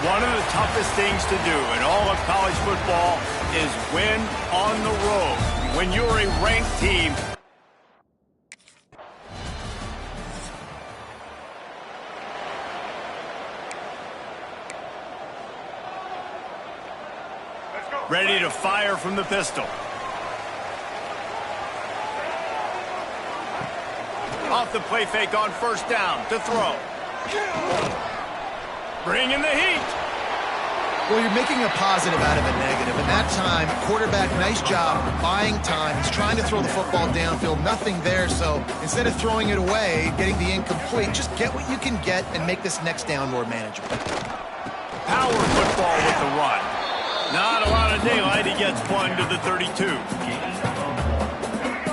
One of the toughest things to do in all of college football is win on the road. When you're a ranked team, ready to fire from the pistol. Off the play fake on first down to throw. Bringing the heat. Well, you're making a positive out of a negative. And that time, quarterback, nice job buying time. He's trying to throw the football downfield. Nothing there. So instead of throwing it away, getting the incomplete, just get what you can get and make this next down more manageable. Power football with the run. Not a lot of daylight. He gets one to the 32.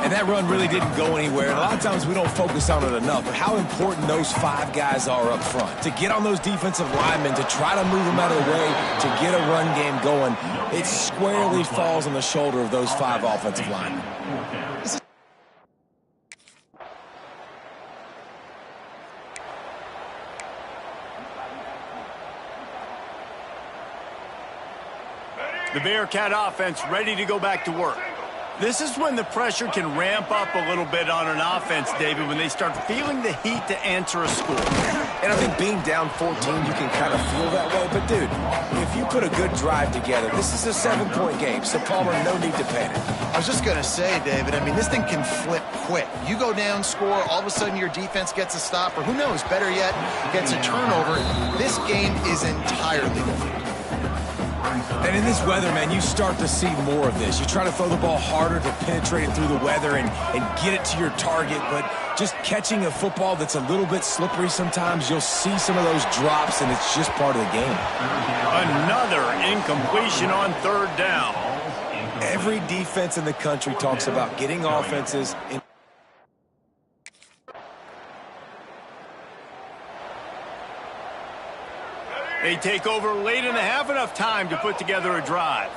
And that run really didn't go anywhere. And a lot of times we don't focus on it enough, but how important those 5 guys are up front. To get on those defensive linemen, to try to move them out of the way, to get a run game going, it squarely falls on the shoulder of those 5 offensive linemen. The Bearcat offense ready to go back to work. This is when the pressure can ramp up a little bit on an offense, David, when they start feeling the heat to answer a score. And I think being down 14, you can kind of feel that way. But, dude, if you put a good drive together, this is a 7-point game, so Palmer, no need to panic. I was just going to say, David, I mean, this thing can flip quick. You go down, score, all of a sudden your defense gets a stop, or who knows, better yet, gets a turnover. This game is entirely different. And in this weather, man, you start to see more of this. You try to throw the ball harder to penetrate it through the weather and get it to your target, but just catching a football that's a little bit slippery sometimes, you'll see some of those drops, and it's just part of the game. Another incompletion on third down. Every defense in the country talks about getting offenses in. They take over late in the half, enough time to put together a drive.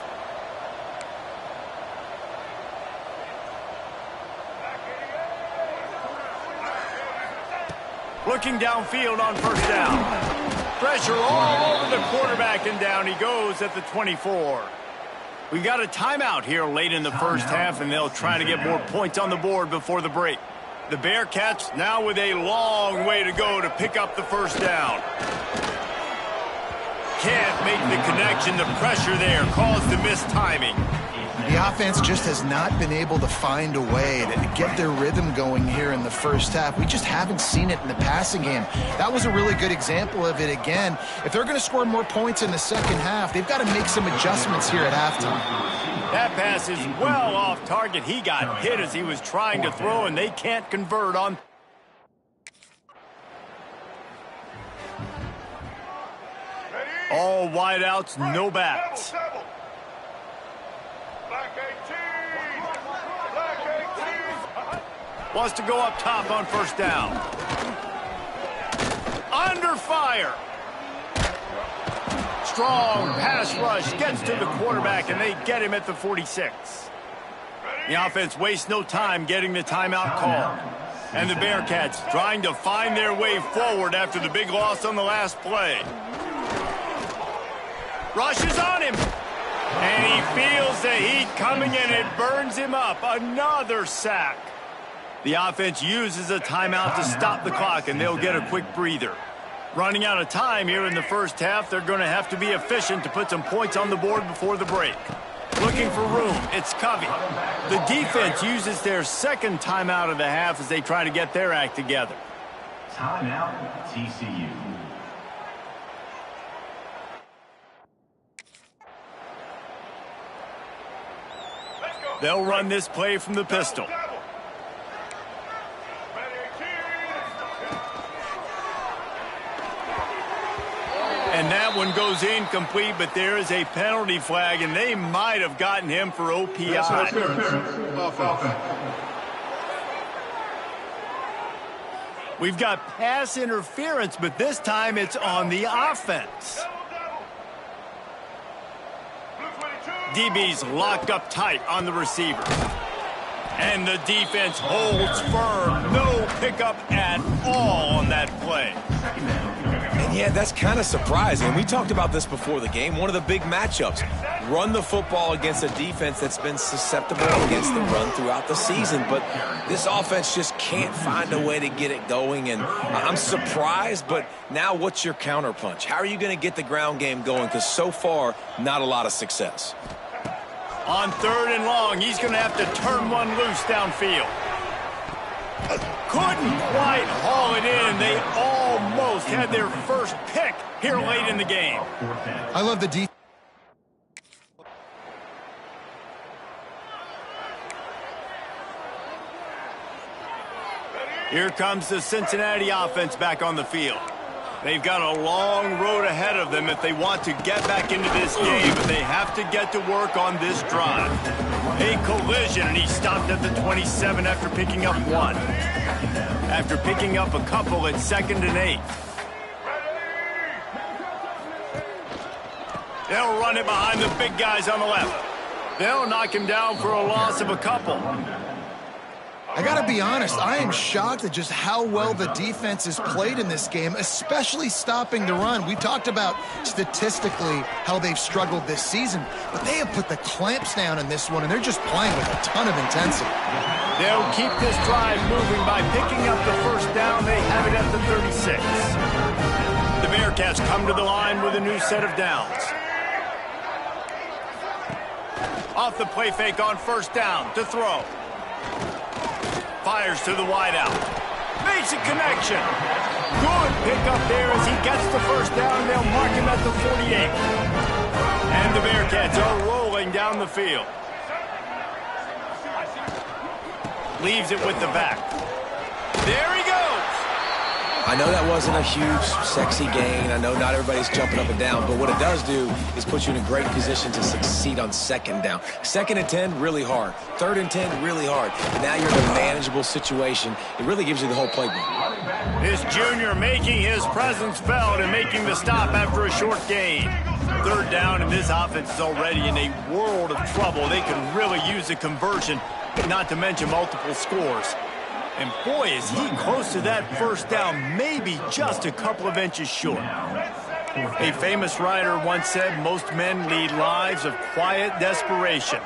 Looking downfield on first down. Pressure all over the quarterback, and down he goes at the 24. We got a timeout here late in the first half, and they'll try to get more points on the board before the break. The Bearcats now with a long way to go to pick up the first down. Can't make the connection. The pressure there caused the missed timing. The offense just has not been able to find a way to get their rhythm going here in the first half. We just haven't seen it in the passing game. That was a really good example of it again. If they're going to score more points in the second half, they've got to make some adjustments here at halftime. That pass is well off target. He got hit as he was trying to throw, and they can't convert on. All wideouts, no backs. Wants to go up top on first down. strong pass rush gets to the quarterback, and they get him at the 46. The offense wastes no time getting the timeout called. And the Bearcats trying to find their way forward after the big loss on the last play. Rushes on him. And he feels the heat coming in. It burns him up. Another sack. The offense uses a timeout to stop the clock, and they'll get a quick breather. Running out of time here in the first half, they're going to have to be efficient to put some points on the board before the break. Looking for room. It's Covey. The defense uses their second timeout of the half as they try to get their act together. Timeout, TCU. They'll run this play from the pistol. And that one goes incomplete, but there is a penalty flag, and they might have gotten him for OPI. We've got pass interference, but this time it's on the offense. DB's locked up tight on the receiver. And the defense holds firm. No pickup at all on that play. And yeah, that's kind of surprising. We talked about this before the game. One of the big matchups. Run the football against a defense that's been susceptible against the run throughout the season. But this offense just can't find a way to get it going. And I'm surprised, but now what's your counterpunch? How are you going to get the ground game going? Because so far, not a lot of success. On 3rd and long, he's going to have to turn one loose downfield. Couldn't quite haul it in. They almost had their first pick here late in the game. I love the defense. Here comes the Cincinnati offense back on the field. They've got a long road ahead of them if they want to get back into this game, but they have to get to work on this drive. A collision, and he stopped at the 27 after picking up one. After picking up a couple at 2nd and 8. They'll run it behind the big guys on the left. They'll knock him down for a loss of a couple. I got to be honest, I am shocked at just how well the defense has played in this game, especially stopping the run. We talked about statistically how they've struggled this season, but they have put the clamps down in this one, and they're just playing with a ton of intensity. They'll keep this drive moving by picking up the first down. They have it at the 36. The Bearcats come to the line with a new set of downs. Off the play fake on 1st down to throw. Fires to the wideout. Makes a connection. Good pickup there as he gets the 1st down, and they'll mark him at the 48. And the Bearcats are rolling down the field. Leaves it with the back. There he goes. I know that wasn't a huge, sexy gain. I know not everybody's jumping up and down, but what it does do is put you in a great position to succeed on 2nd down. 2nd and 10, really hard. 3rd and 10, really hard. And now you're in a manageable situation. It really gives you the whole playbook. This junior making his presence felt and making the stop after a short gain. 3rd down, and this offense is already in a world of trouble. They can really use a conversion, not to mention multiple scores. And boy, is he close to that 1st down, maybe just a couple of inches short. A famous writer once said, most men lead lives of quiet desperation.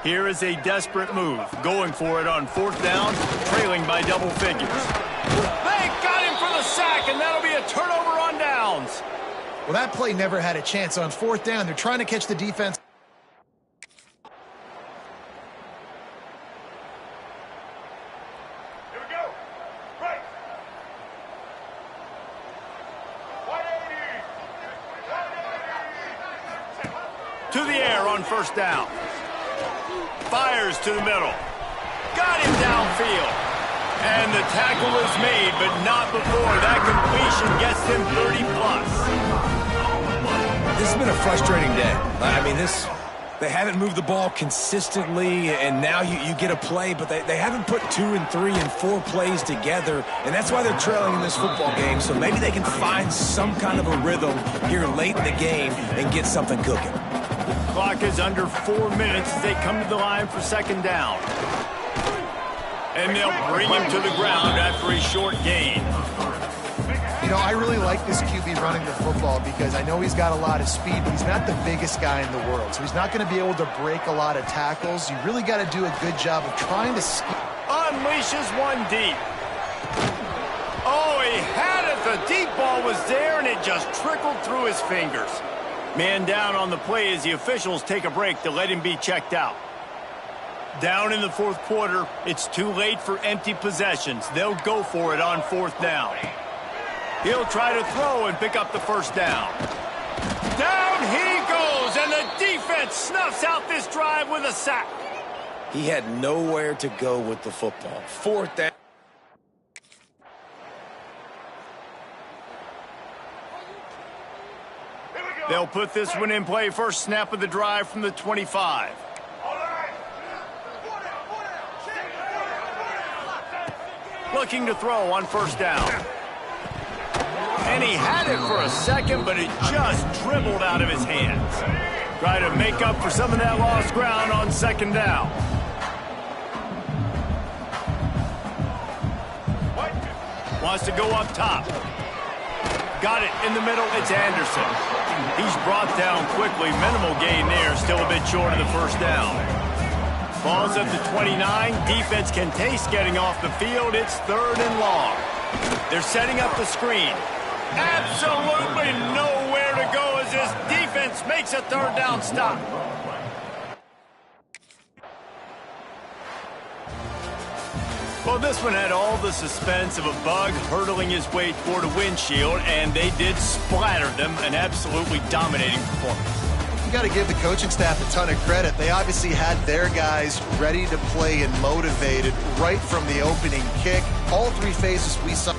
Here is a desperate move, going for it on 4th down, trailing by double figures. They got him for the sack, and that'll be a turnover on downs. Well, that play never had a chance. On 4th down, they're trying to catch the defense. To the air on 1st down. Fires to the middle. Got him downfield. And the tackle is made, but not before that completion gets him 30+. This has been a frustrating day. I mean, They haven't moved the ball consistently, and now you get a play, but they haven't put 2 and 3 and 4 plays together, and that's why they're trailing in this football game. So maybe they can find some kind of a rhythm here late in the game and get something cooking. Clock is under 4 minutes as they come to the line for second down. And they'll bring him to the ground after a short gain. You know, I really like this QB running the football because I know he's got a lot of speed, but he's not the biggest guy in the world. So he's not going to be able to break a lot of tackles. You really got to do a good job of trying to unleashes one deep. Oh, he had it. The deep ball was there, and it just trickled through his fingers. Man down on the play as the officials take a break to let him be checked out. Down in the fourth quarter, it's too late for empty possessions. They'll go for it on fourth down. He'll try to throw and pick up the first down. Down he goes, and the defense snuffs out this drive with a sack. He had nowhere to go with the football. Fourth down. They'll put this one in play. First snap of the drive from the 25. Looking to throw on first down. And he had it for a second, but it just dribbled out of his hands. Try to make up for some of that lost ground on second down. Wants to go up top. Got it in the middle. It's Anderson. He's brought down quickly. Minimal gain there. Still a bit short of the first down. Ball's at the 29. Defense can taste getting off the field. It's third and long. They're setting up the screen. Absolutely nowhere to go as this defense makes a third down stop. Well, this one had all the suspense of a bug hurtling his way toward a windshield, and they did splatter them. An absolutely dominating performance. You got to give the coaching staff a ton of credit. They obviously had their guys ready to play and motivated right from the opening kick. All three phases we saw.